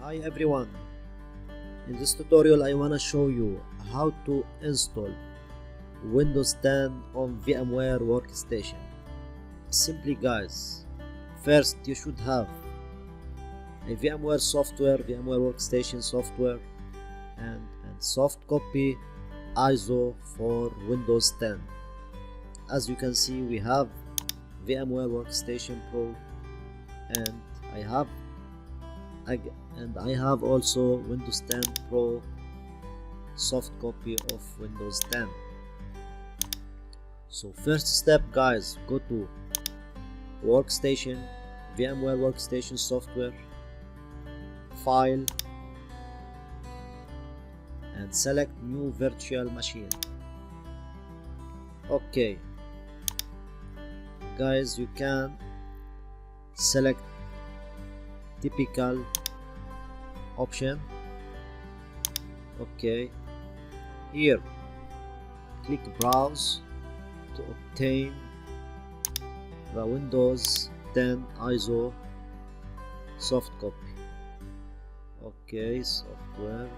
Hi everyone, in this tutorial I wanna show you how to install Windows 10 on VMware workstation. Simply guys, first you should have a VMware software, VMware workstation software and soft copy ISO for Windows 10. As you can see, we have VMware Workstation Pro and I have also Windows 10 Pro soft copy of Windows 10. So first step guys, go to Workstation, VMware Workstation Software, File and select New Virtual Machine. Okay guys, you can select typical option. Okay, here click browse to obtain the Windows 10 ISO soft copy. Okay, software,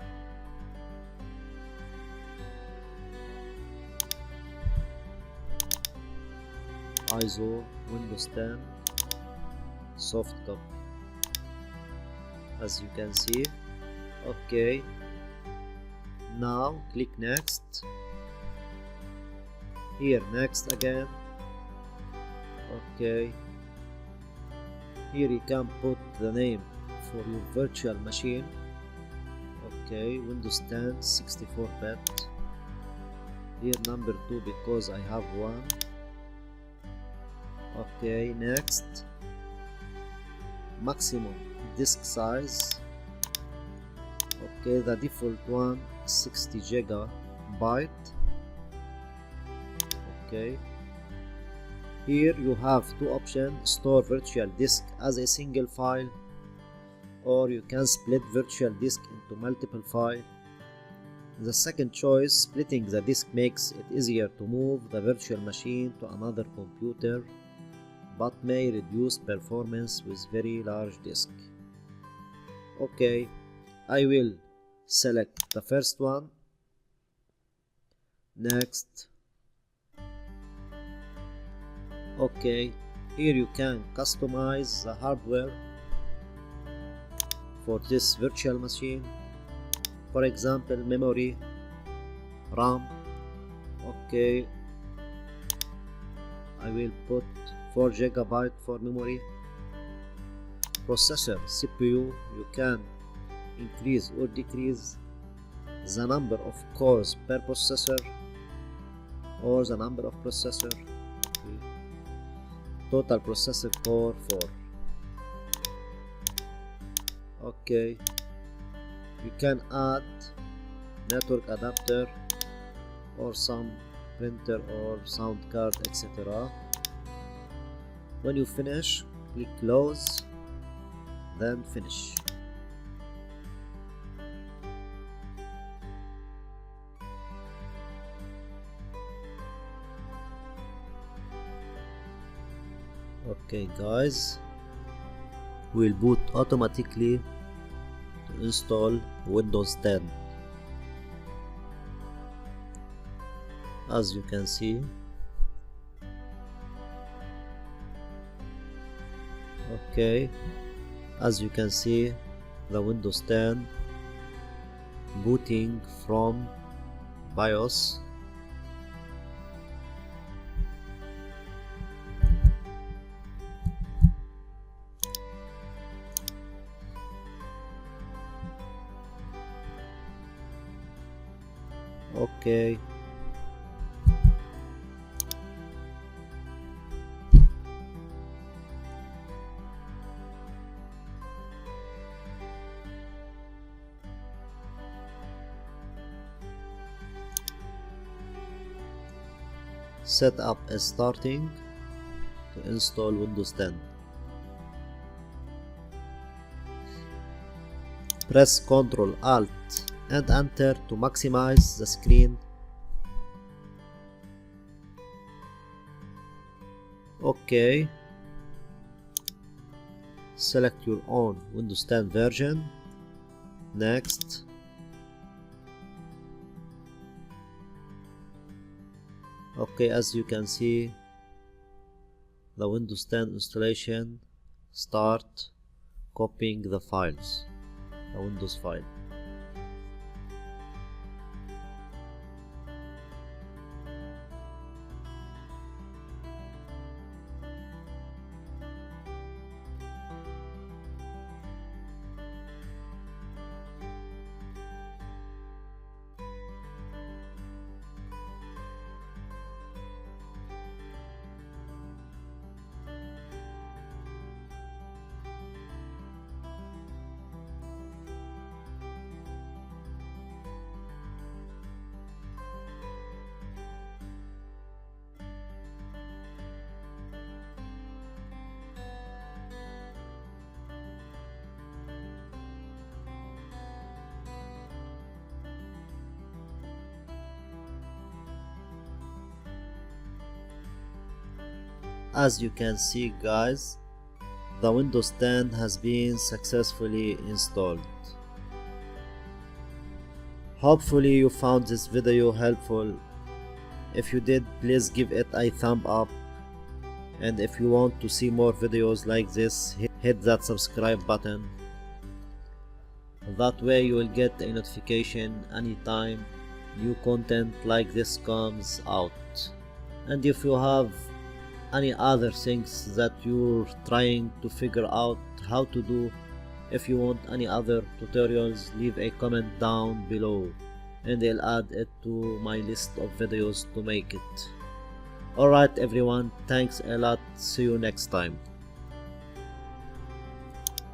ISO Windows 10 soft copy, as you can see. Okay, now click next. Here next again. Okay, here you can put the name for your virtual machine. Okay, Windows 10 64-bit. Here number 2 because I have one. Okay, next, maximum disk size. Okay, the default one 60 GB. Okay, here you have two options: store virtual disk as a single file, or you can split virtual disk into multiple files. The second choice, splitting the disk, makes it easier to move the virtual machine to another computer, but may reduce performance with very large disk. Okay, I will select the first one. Next. Okay, here you can customize the hardware for this virtual machine. For example, memory, RAM. Okay, I will put 4 GB for memory. Processor, CPU, you can increase or decrease the number of cores per processor or the number of processor. Total processor core 4. Okay, you can add network adapter or some printer or sound card, etc. When you finish, click close, then finish. Okay guys, will boot automatically to install Windows 10. As you can see, okay, as you can see, the Windows 10 booting from BIOS. Okay, setup is starting to install Windows 10. Press Ctrl Alt and Enter to maximize the screen. Okay, select your own Windows 10 version Next. Okay, as you can see, the Windows 10 installation start copying the files, the Windows file. As you can see guys, the Windows 10 has been successfully installed. Hopefully you found this video helpful. If you did, please give it a thumb up, and if you want to see more videos like this, hit that subscribe button. That way you will get a notification anytime new content like this comes out. And if you have any other things that you're trying to figure out how to do, if you want any other tutorials, leave a comment down below and I'll add it to my list of videos to make it. Alright everyone, thanks a lot, see you next time.